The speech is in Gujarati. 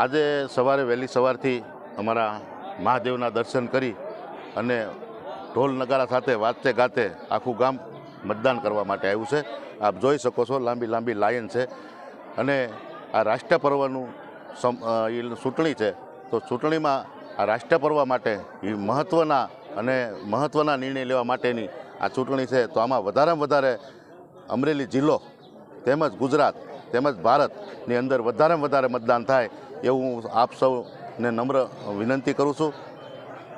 આજે સવારે વહેલી સવારથી અમારા મહાદેવના દર્શન કરી અને ઢોલ નગારા સાથે વાજતે ગાતે આખું ગામ મતદાન કરવા માટે આવ્યું છે। આપ જોઈ શકો છો, લાંબી લાંબી લાઈન છે અને આ રાષ્ટ્ર પર્વનું ચૂંટણી છે। તો ચૂંટણીમાં આ રાષ્ટ્ર પર્વ માટે એ મહત્ત્વના નિર્ણય લેવા માટેની આ ચૂંટણી છે। તો આમાં વધારેમાં વધારે અમરેલી જિલ્લો તેમજ ગુજરાત તેમજ ભારતની અંદર વધારેમાં વધારે મતદાન થાય એવું હું આપ સૌને નમ્ર વિનંતી કરું છું।